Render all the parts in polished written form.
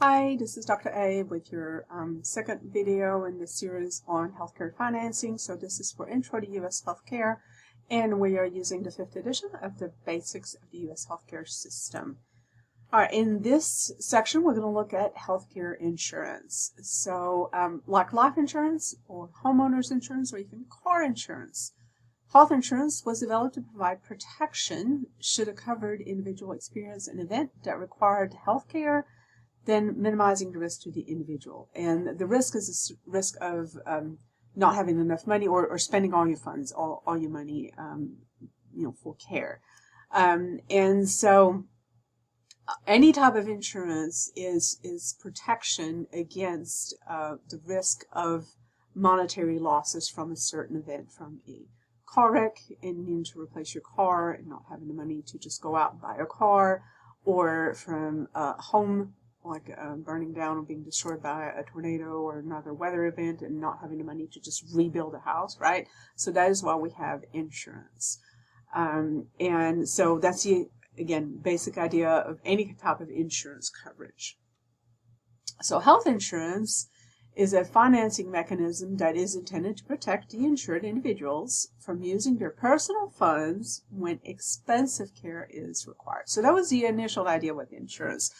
Hi, this is Dr. A with your second video in the series on healthcare financing. So this is for Intro to U.S. Healthcare, and we are using the 5th edition of the Basics of the U.S. Healthcare System. All right, in this section, we're going to look at healthcare insurance. So like life insurance or homeowners insurance or even car insurance, health insurance was developed to provide protection should a covered individual experience an event that required health care, then minimizing the risk to the individual. And the risk is a risk of not having enough money or spending all your funds, all your money, for care. And so any type of insurance is protection against the risk of monetary losses from a certain event, from a car wreck and needing to replace your car and not having the money to just go out and buy a car, or from a home like burning down or being destroyed by a tornado or another weather event and not having the money to just rebuild a house, right? So that is why we have insurance. And so that's the, again, basic idea of any type of insurance coverage. So health insurance is a financing mechanism that is intended to protect the insured individuals from using their personal funds when expensive care is required. So that was the initial idea with insurance,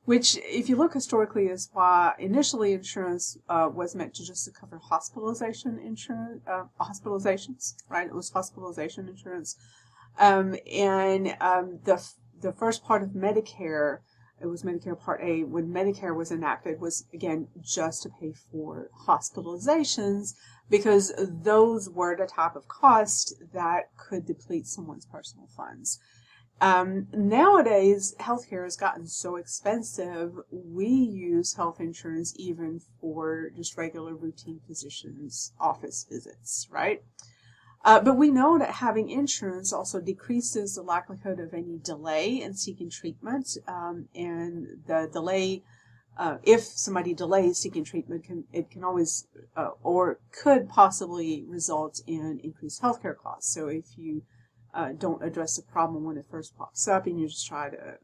which, if you look historically, is why initially insurance was meant to just to cover hospitalization insurance, hospitalizations, right? It was hospitalization insurance. The first part of Medicare, it was Medicare Part A, when Medicare was enacted, was, again, just to pay for hospitalizations, because those were the type of cost that could deplete someone's personal funds. Nowadays, healthcare has gotten so expensive, we use health insurance even for just regular routine physicians' office visits, right? But we know that having insurance also decreases the likelihood of any delay in seeking treatment, and the delay, if somebody delays seeking treatment, it can always or could possibly result in increased healthcare costs. So if you don't address the problem when it first pops up, and you just try to,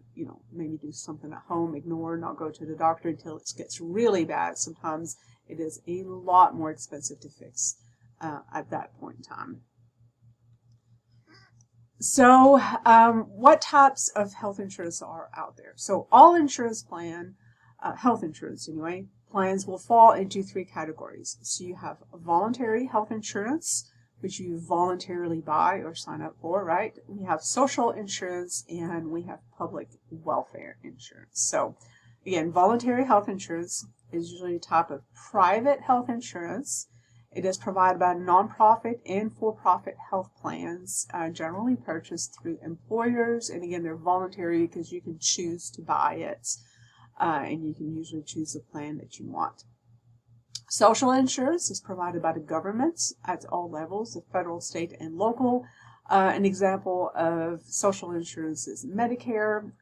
maybe do something at home, ignore, not go to the doctor until it gets really bad, sometimes it is a lot more expensive to fix at that point in time. So what types of health insurance are out there? So all insurance plan, health insurance anyway, plans will fall into three categories. So you have voluntary health insurance, which you voluntarily buy or sign up for, right? We have social insurance, and we have public welfare insurance. So again, voluntary health insurance is usually a type of private health insurance. It is provided by nonprofit and for-profit health plans, generally purchased through employers. And again, they're voluntary because you can choose to buy it, and you can usually choose the plan that you want. Social insurance is provided by the government at all levels, the federal, state, and local. An example of social insurance is Medicare.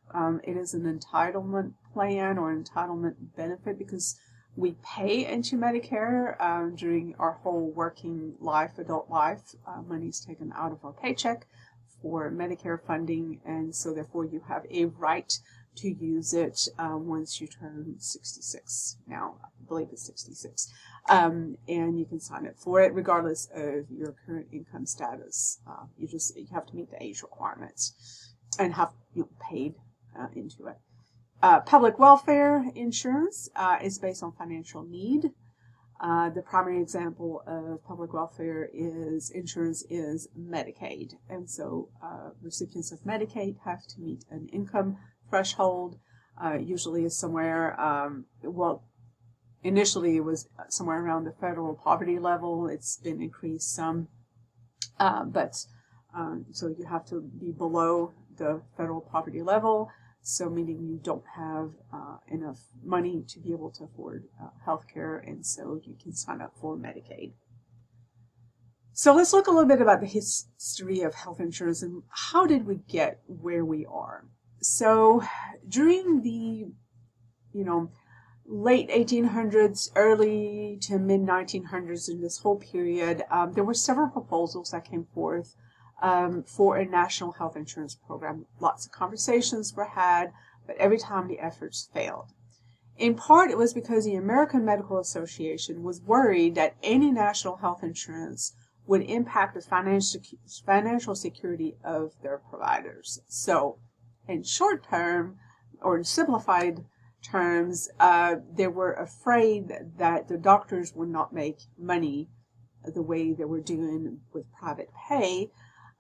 It is an entitlement plan or entitlement benefit because we pay into Medicare during our whole working life, adult life. Money is taken out of our paycheck for Medicare funding, and so therefore you have a right to use it once you turn 66. Now, I believe it's 66. And you can sign up for it regardless of your current income status. You have to meet the age requirements and have paid into it. Public welfare insurance is based on financial need. The primary example of public welfare insurance is Medicaid. And so recipients of Medicaid have to meet an income threshold. Usually is somewhere, initially it was somewhere around the federal poverty level. It's been increased some, so you have to be below the federal poverty level. So meaning you don't have enough money to be able to afford health care, and so you can sign up for Medicaid. So let's look a little bit about the history of health insurance and how did we get where we are. So during the, late 1800s, early to mid 1900s, in this whole period, there were several proposals that came forth for a national health insurance program. Lots of conversations were had, but every time the efforts failed. In part, it was because the American Medical Association was worried that any national health insurance would impact the financial security of their providers. So, in short term, or in simplified terms, they were afraid that the doctors would not make money the way they were doing with private pay,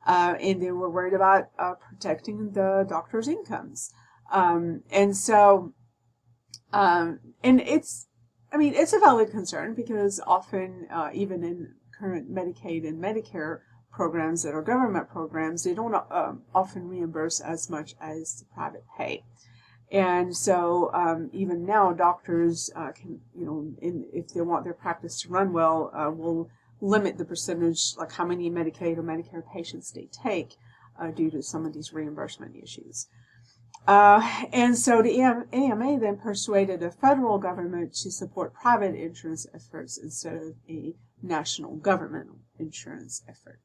and they were worried about protecting the doctors' incomes. And it's a valid concern, because often, even in current Medicaid and Medicare programs that are government programs, they don't often reimburse as much as the private pay. And so even now, doctors can, if they want their practice to run well, will limit the percentage, like how many Medicaid or Medicare patients they take, due to some of these reimbursement issues. And so the AMA then persuaded the federal government to support private insurance efforts instead of a national government insurance effort.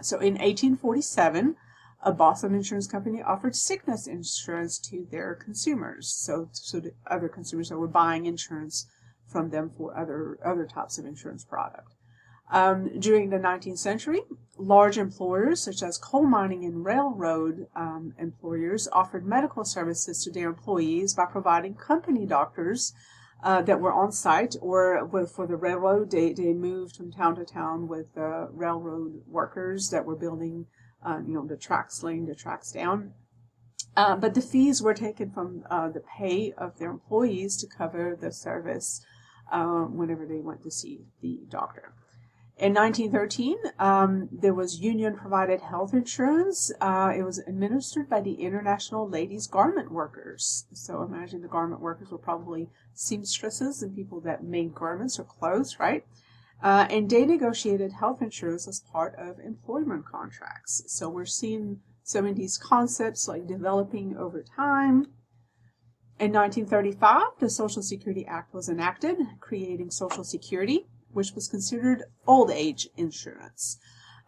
So in 1847, a Boston insurance company offered sickness insurance to their consumers, so the other consumers that were buying insurance from them for other types of insurance product. During the 19th century, large employers such as coal mining and railroad employers offered medical services to their employees by providing company doctors that were on site, or for the railroad, they moved from town to town with railroad workers that were building the tracks, laying the tracks down. But the fees were taken from the pay of their employees to cover the service whenever they went to see the doctor. In 1913, there was union-provided health insurance. It was administered by the International Ladies Garment Workers. So imagine the garment workers were probably seamstresses and people that made garments or clothes, right? And they negotiated health insurance as part of employment contracts. So we're seeing some of these concepts like developing over time. In 1935, the Social Security Act was enacted, creating Social Security, which was considered old age insurance.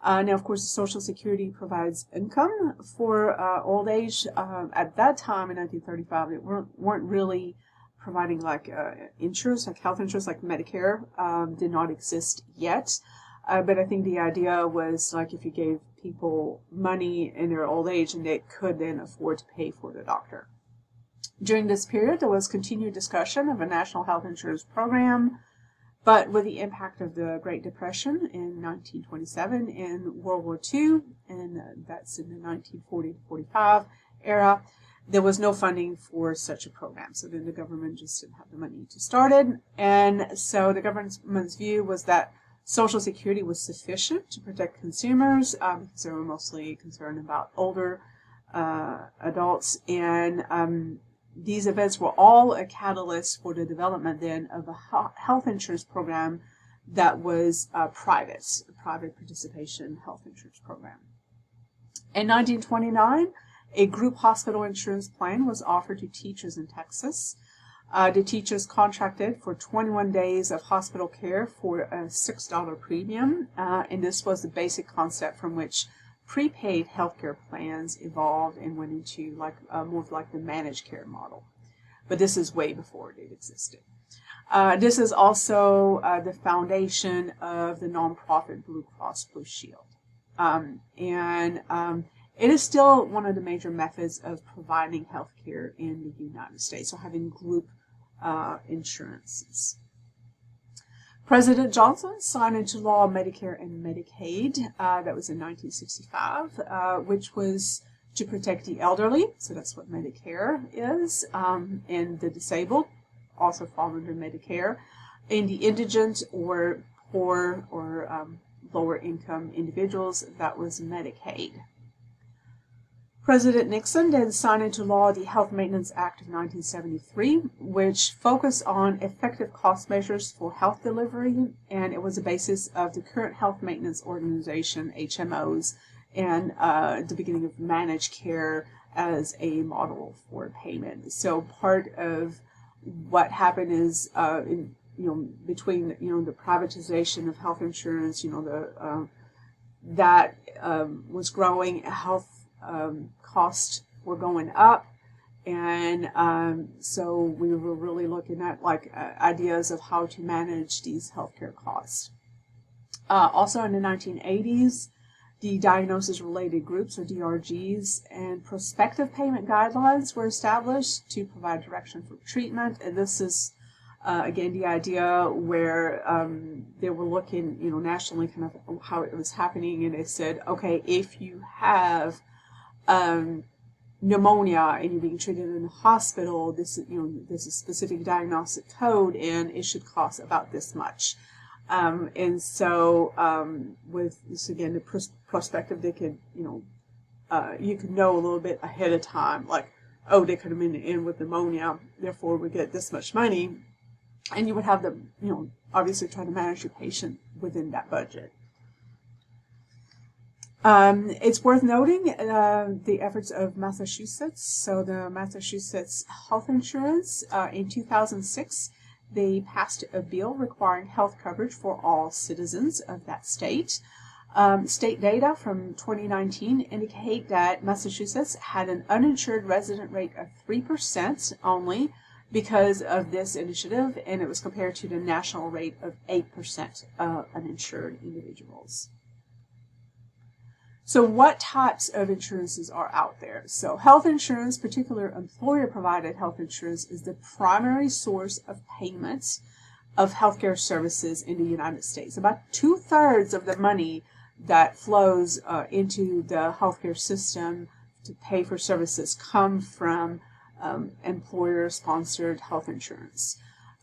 Now, of course, Social Security provides income for old age. At that time, in 1935, it weren't really providing like insurance, like health insurance, like Medicare, did not exist yet. But I think the idea was like if you gave people money in their old age, and they could then afford to pay for the doctor. During this period, there was continued discussion of a national health insurance program. But with the impact of the Great Depression in 1927 and World War II, and that's in the 1940 to 45 era, there was no funding for such a program. So then the government just didn't have the money to start it. And so the government's view was that Social Security was sufficient to protect consumers, because they were mostly concerned about older adults. And these events were all a catalyst for the development then of a health insurance program that was private participation health insurance program. In 1929, a group hospital insurance plan was offered to teachers in Texas. The teachers contracted for 21 days of hospital care for a $6 premium, and this was the basic concept from which prepaid healthcare plans evolved and went into more of like the managed care model. But this is way before it existed. This is also the foundation of the nonprofit Blue Cross Blue Shield. It is still one of the major methods of providing healthcare in the United States, so having group insurances. President Johnson signed into law Medicare and Medicaid. That was in 1965, which was to protect the elderly. So that's what Medicare is. And the disabled also fall under Medicare. And the indigent or poor or lower income individuals, that was Medicaid. President Nixon then signed into law the Health Maintenance Act of 1973, which focused on effective cost measures for health delivery, and it was the basis of the current Health Maintenance Organization, HMOs, and the beginning of managed care as a model for payment. So part of what happened is, between the privatization of health insurance, that was growing, health costs were going up, And so we were really looking at like ideas of how to manage these healthcare costs. Also in the 1980s, the diagnosis-related groups, or DRGs, and prospective payment guidelines were established to provide direction for treatment. And this is, again, the idea where they were looking, nationally kind of how it was happening. And they said, okay, if you have pneumonia and you're being treated in a hospital, this is a specific diagnostic code, and it should cost about this much. And so with this, again, the prospective, they could, you could know a little bit ahead of time, like, oh, they could have been in with pneumonia, therefore we get this much money. And you would have to, obviously try to manage your patient within that budget. It's worth noting the efforts of Massachusetts. So the Massachusetts Health Insurance, in 2006, they passed a bill requiring health coverage for all citizens of that state. State data from 2019 indicate that Massachusetts had an uninsured resident rate of 3% only because of this initiative, and it was compared to the national rate of 8% uninsured individuals. So what types of insurances are out there? So health insurance, particular employer-provided health insurance, is the primary source of payments of healthcare services in the United States. About 2/3 of the money that flows into the healthcare system to pay for services come from employer-sponsored health insurance.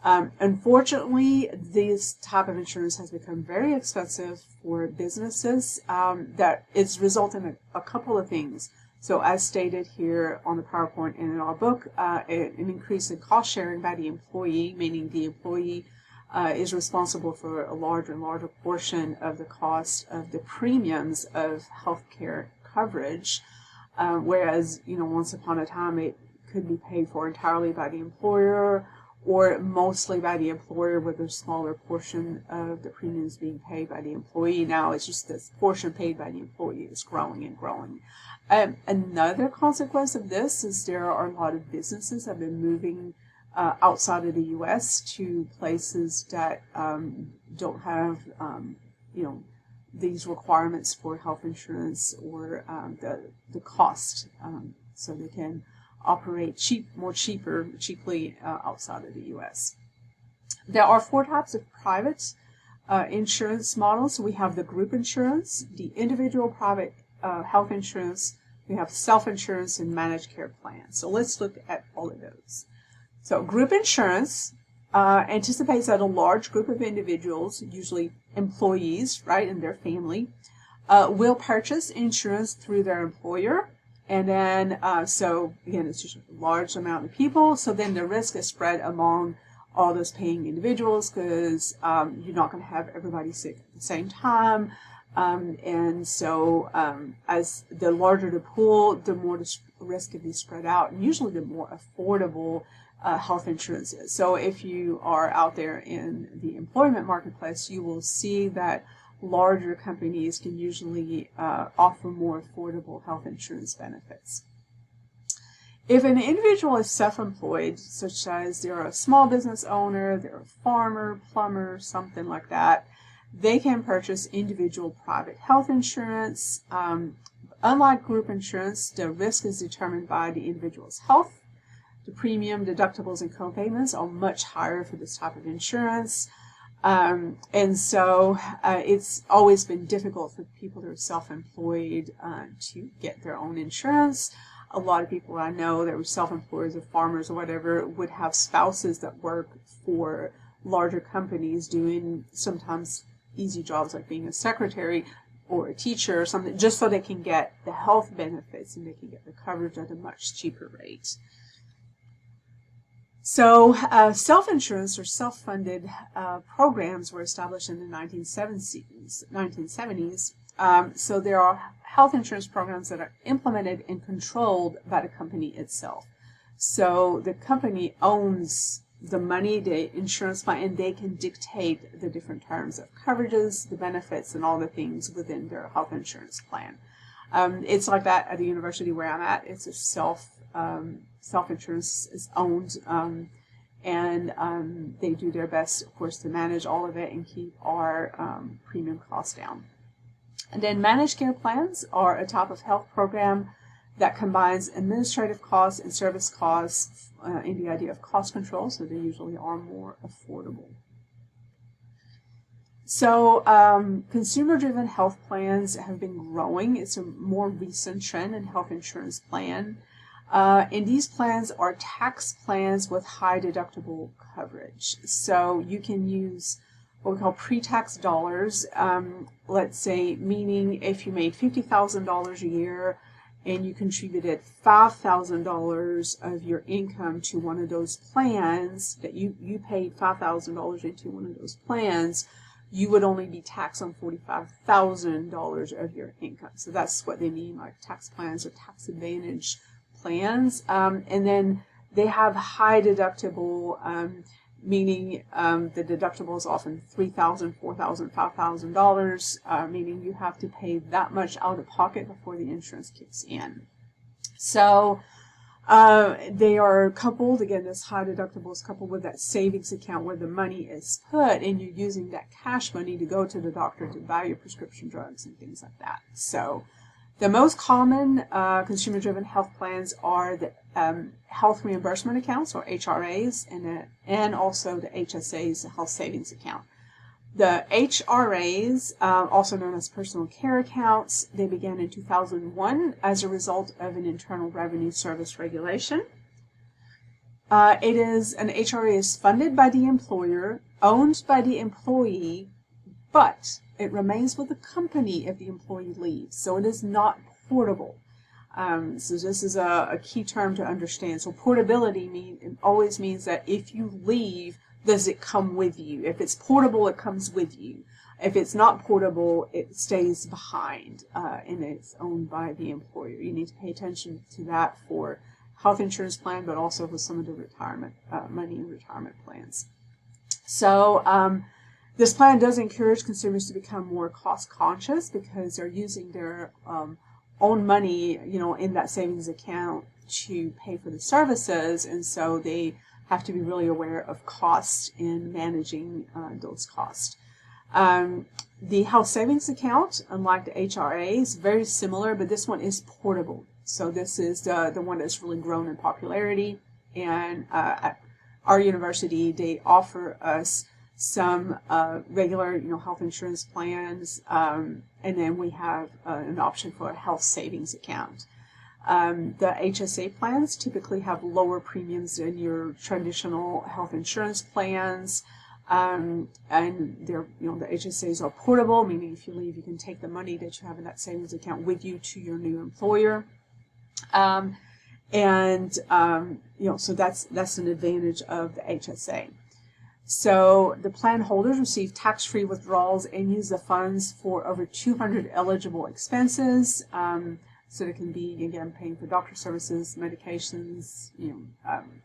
Unfortunately, this type of insurance has become very expensive for businesses. That is resulting in a couple of things. So as stated here on the PowerPoint and in our book, an increase in cost sharing by the employee, meaning the employee is responsible for a larger and larger portion of the cost of the premiums of healthcare coverage, whereas, once upon a time it could be paid for entirely by the employer, or mostly by the employer with a smaller portion of the premiums being paid by the employee. Now it's just this portion paid by the employee is growing and growing. Another consequence of this is there are a lot of businesses that have been moving outside of the U.S. to places that don't have, these requirements for health insurance or the cost, so they can operate cheaply outside of the U.S. There are 4 types of private insurance models. We have the group insurance, the individual private health insurance, we have self-insurance, and managed care plans. So let's look at all of those. So group insurance anticipates that a large group of individuals, usually employees, right, and their family, will purchase insurance through their employer. And then, so again, it's just a large amount of people. So then the risk is spread among all those paying individuals because you're not going to have everybody sick at the same time. And so as the larger the pool, the more the risk can be spread out, and usually the more affordable health insurance is. So if you are out there in the employment marketplace, you will see that larger companies can usually offer more affordable health insurance benefits. If an individual is self-employed, such as they're a small business owner, they're a farmer, plumber, something like that, they can purchase individual private health insurance. Unlike group insurance, the risk is determined by the individual's health. The premium, deductibles, and copayments are much higher for this type of insurance. And so it's always been difficult for people that are self-employed to get their own insurance. A lot of people I know that were self-employed or farmers or whatever would have spouses that work for larger companies doing sometimes easy jobs like being a secretary or a teacher or something, just so they can get the health benefits and they can get the coverage at a much cheaper rate. So self-insurance or self-funded programs were established in the 1970s. So there are health insurance programs that are implemented and controlled by the company itself. So the company owns the money, the insurance plan, and they can dictate the different terms of coverages, the benefits, and all the things within their health insurance plan. It's like that at the university where I'm at. It's a self-insurance is owned, and they do their best, of course, to manage all of it and keep our premium costs down. And then managed care plans are a type of health program that combines administrative costs and service costs in the idea of cost control, so they usually are more affordable. So consumer-driven health plans have been growing. It's a more recent trend in health insurance plan. And these plans are tax plans with high deductible coverage. So you can use what we call pre-tax dollars, let's say, meaning if you made $50,000 a year and you contributed $5,000 of your income to one of those plans, that you paid $5,000 into one of those plans, you would only be taxed on $45,000 of your income. So that's what they mean by tax plans or tax advantage plans. And then they have high deductible, meaning the deductible is often $3,000, $4,000, $5,000, meaning you have to pay that much out of pocket before the insurance kicks in. So they are coupled, again, this high deductible is coupled with that savings account where the money is put, and you're using that cash money to go to the doctor to buy your prescription drugs and things like that. So the most common consumer-driven health plans are the health reimbursement accounts, or HRAs, and also the HSAs, the health savings account. The HRAs, also known as personal care accounts, they began in 2001 as a result of an Internal Revenue Service regulation. An HRA is funded by the employer, owned by the employee, but it remains with the company if the employee leaves. So it is not portable. So this is a key term to understand. So portability always means that if you leave, does it come with you? If it's portable, it comes with you. If it's not portable, it stays behind and it's owned by the employer. You need to pay attention to that for health insurance plan, but also for some of the retirement money and retirement plans. So this plan does encourage consumers to become more cost conscious because they're using their own money, in that savings account to pay for the services, and so they have to be really aware of cost in managing those costs. The health savings account, unlike the HRA, is very similar, but this one is portable. So this is the one that's really grown in popularity, and at our university, they offer us some regular, health insurance plans, and then we have an option for a health savings account. The HSA plans typically have lower premiums than your traditional health insurance plans, and they're, the HSAs are portable, meaning if you leave, you can take the money that you have in that savings account with you to your new employer. So that's an advantage of the HSA. So the plan holders receive tax-free withdrawals and use the funds for over 200 eligible expenses. So it can be, again, paying for doctor services, medications,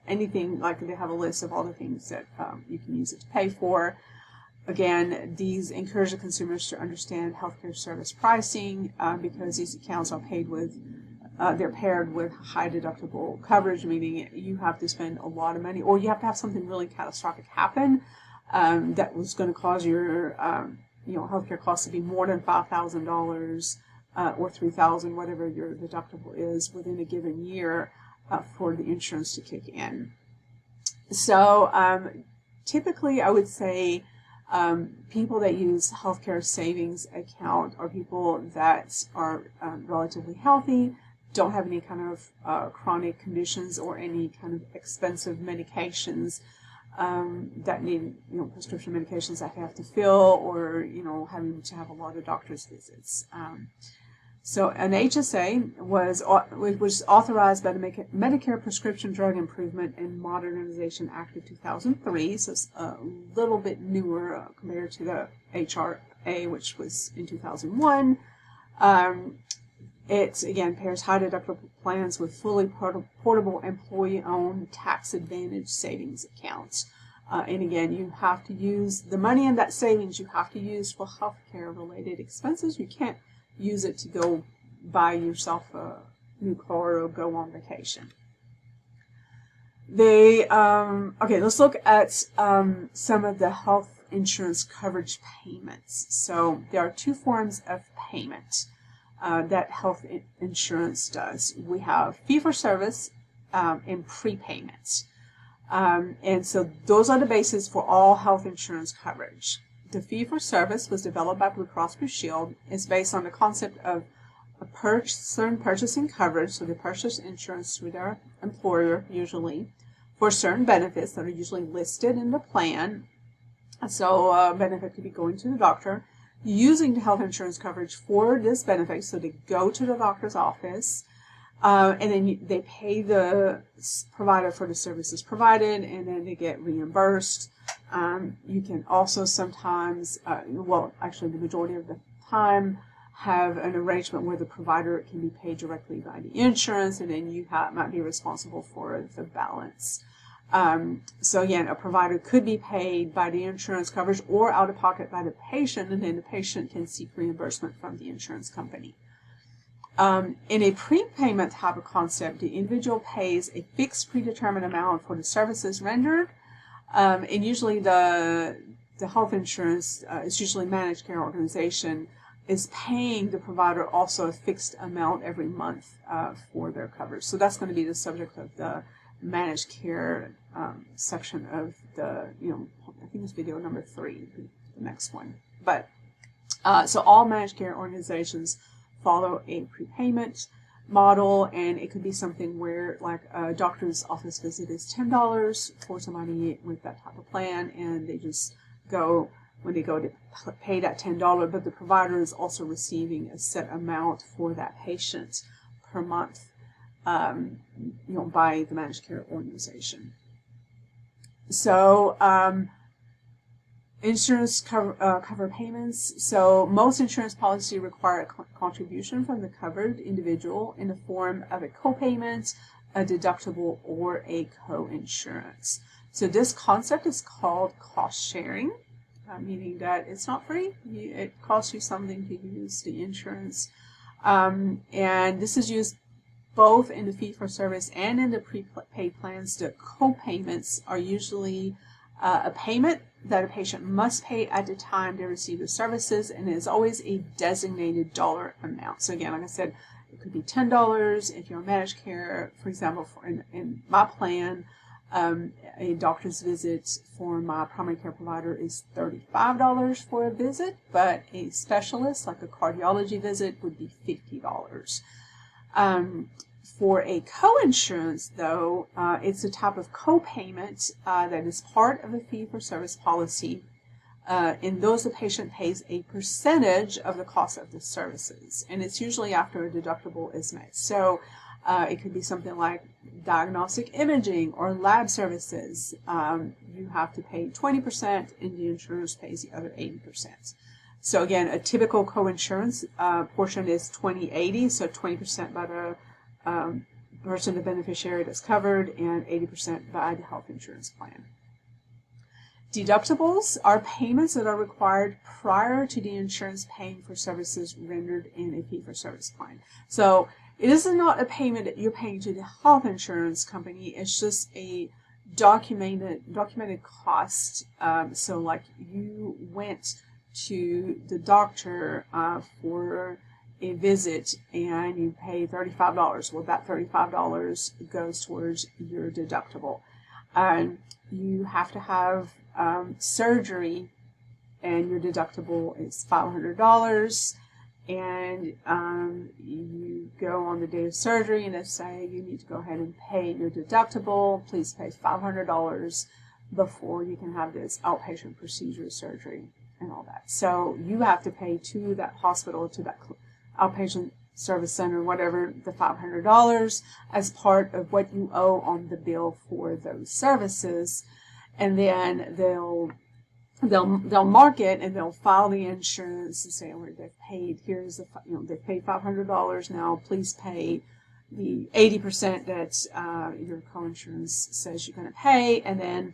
anything. Like they have a list of all the things that you can use it to pay for. Again, these encourage the consumers to understand healthcare service pricing because these accounts are paid with, they're paired with high deductible coverage, meaning you have to spend a lot of money, or you have to have something really catastrophic happen that was going to cause your, healthcare costs to be more than $5,000. Or $3,000, whatever your deductible is within a given year for the insurance to kick in. So typically I would say people that use healthcare savings account are people that are relatively healthy, don't have any kind of chronic conditions or any kind of expensive medications that need, prescription medications that they have to fill, or, having to have a lot of doctor's visits. So an HSA was authorized by the Medicare Prescription Drug Improvement and Modernization Act of 2003, so it's a little bit newer compared to the HRA, which was in 2001. It, again, pairs high deductible plans with fully portable employee-owned tax advantage savings accounts. And again, you have to use the money in that savings, you have to use for healthcare related expenses. You can't use it to go buy yourself a new car or go on vacation. Okay, let's look at some of the health insurance coverage payments. So there are two forms of payment that health insurance does. We have fee-for-service and prepayment. And so those are the basis for all health insurance coverage. The fee-for-service was developed by Blue Cross Blue Shield. It's based on the concept of a person purchasing coverage, so they purchase insurance through their employer usually for certain benefits that are usually listed in the plan. So a benefit could be going to the doctor, using the health insurance coverage for this benefit. So they go to the doctor's office, and then they pay the provider for the services provided, and then they get reimbursed. You can also sometimes, well, actually the majority of the time, have an arrangement where the provider can be paid directly by the insurance, and then you might be responsible for the balance. So again, a provider could be paid by the insurance coverage or out of pocket by the patient, and then the patient can seek reimbursement from the insurance company. In a prepayment type of concept, the individual pays a fixed predetermined amount for the services rendered, and usually the health insurance is usually managed care organization is paying the provider also a fixed amount every month for their coverage. So that's going to be the subject of the managed care section of the, I think it's video number 3, the next one. But so all managed care organizations follow a prepayment model, and it could be something where, like, a doctor's office visit is $10 for somebody with that type of plan, and they just go, when they go to pay that $10, but the provider is also receiving a set amount for that patient per month, by the managed care organization. So insurance cover payments. So most insurance policies require a contribution from the covered individual in the form of a copayment, a deductible, or a co-insurance. So this concept is called cost sharing, meaning that it's not free. It costs you something to use the insurance. And this is used both in the fee-for-service and in the prepaid plans. The co-payments are usually a payment that a patient must pay at the time they receive the services, and it is always a designated dollar amount. So again, like I said, it could be $10 if you're managed care. For example, in my plan, a doctor's visit for my primary care provider is $35 for a visit, but a specialist, like a cardiology visit, would be $50. For a co-insurance, though, it's a type of co-payment that is part of a fee-for-service policy. In those, the patient pays a percentage of the cost of the services, and it's usually after a deductible is met. So it could be something like diagnostic imaging or lab services. You have to pay 20%, and the insurance pays the other 80%. So again, a typical co-insurance portion is 20-80, so 20% by the person, the beneficiary that's covered, and 80% by the health insurance plan. Deductibles are payments that are required prior to the insurance paying for services rendered in a fee-for-service plan. So it is not a payment that you're paying to the health insurance company. It's just a documented cost. So like you went to the doctor for a visit and you pay $35. Well, that $35 goes towards your deductible. You have to have surgery, and your deductible is $500. And you go on the day of surgery, and they say you need to go ahead and pay your deductible. Please pay $500 before you can have this outpatient procedure, surgery, and all that. So you have to pay to that hospital, to that outpatient service center, whatever, the $500 as part of what you owe on the bill for those services. And then they'll mark it, and they'll file the insurance and say, they've paid, they've paid $500 now, please pay the 80% that your co-insurance says you're going to pay, and then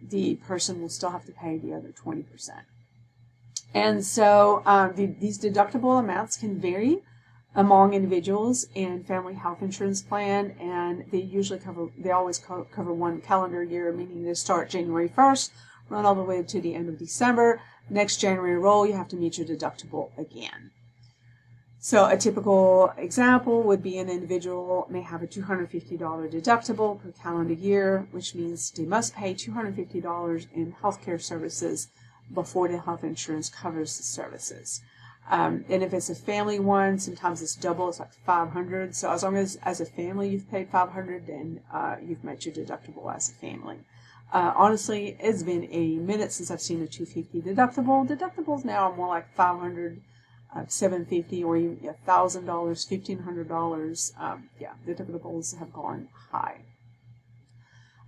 the person will still have to pay the other 20%. And so these deductible amounts can vary among individuals in family health insurance plan, and they always cover one calendar year, meaning they start January 1st, run all the way to the end of December. Next January roll, you have to meet your deductible again. So a typical example would be an individual may have a $250 deductible per calendar year, which means they must pay $250 in healthcare services before the health insurance covers the services. And if it's a family one, sometimes it's double, it's like $500. So as long as a family you've paid $500, then you've met your deductible as a family. Honestly, it's been a minute since I've seen a $250 deductible. Deductibles now are more like $500, $750, or even $1,000, $1,500. Yeah, deductibles have gone high.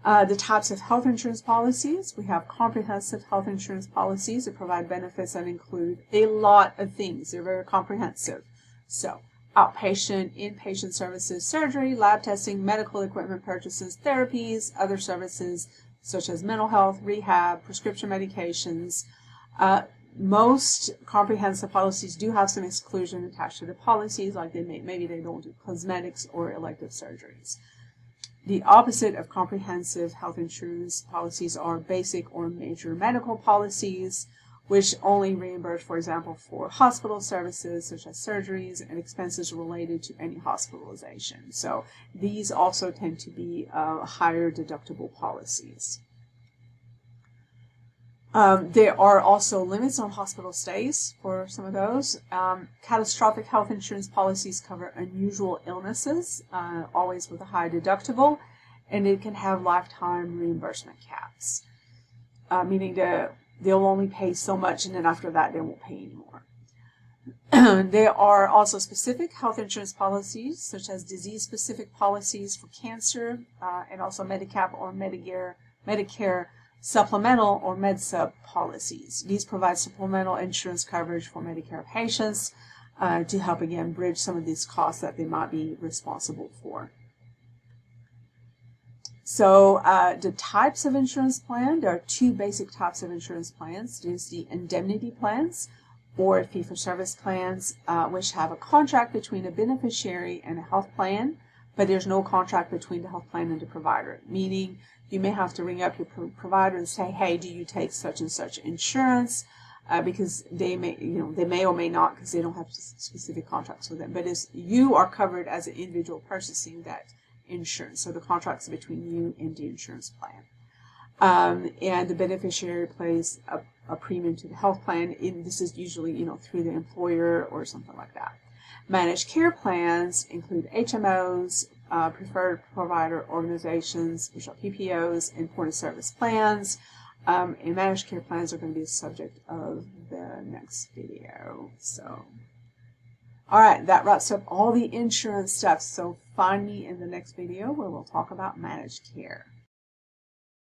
The types of health insurance policies. We have comprehensive health insurance policies that provide benefits that include a lot of things. They're very comprehensive. So, outpatient, inpatient services, surgery, lab testing, medical equipment purchases, therapies, other services such as mental health, rehab, prescription medications. Most comprehensive policies do have some exclusion attached to the policies, like maybe they don't do cosmetics or elective surgeries. The opposite of comprehensive health insurance policies are basic or major medical policies, which only reimburse, for example, for hospital services such as surgeries and expenses related to any hospitalization. So these also tend to be higher deductible policies. There are also limits on hospital stays for some of those. Catastrophic health insurance policies cover unusual illnesses, always with a high deductible, and it can have lifetime reimbursement caps, meaning they'll only pay so much, and then after that they won't pay anymore. There are also specific health insurance policies, such as disease-specific policies for cancer, and also Medicap or Medicare supplemental or MedSup policies. These provide supplemental insurance coverage for Medicare patients to help, again, bridge some of these costs that they might be responsible for. So the types of insurance plan, there are two basic types of insurance plans. There's the indemnity plans or fee-for-service plans, which have a contract between a beneficiary and a health plan, but there's no contract between the health plan and the provider, meaning you may have to ring up your provider and say, hey, do you take such and such insurance? Because they may or may not, because they don't have specific contracts with them. But you are covered as an individual purchasing that insurance. So the contract's between you and the insurance plan. And the beneficiary pays a premium to the health plan. This is usually, through the employer or something like that. Managed care plans include HMOs, preferred provider organizations, which are PPOs, and point of service plans. And managed care plans are going to be the subject of the next video. So, all right, that wraps up all the insurance stuff. So find me in the next video where we'll talk about managed care.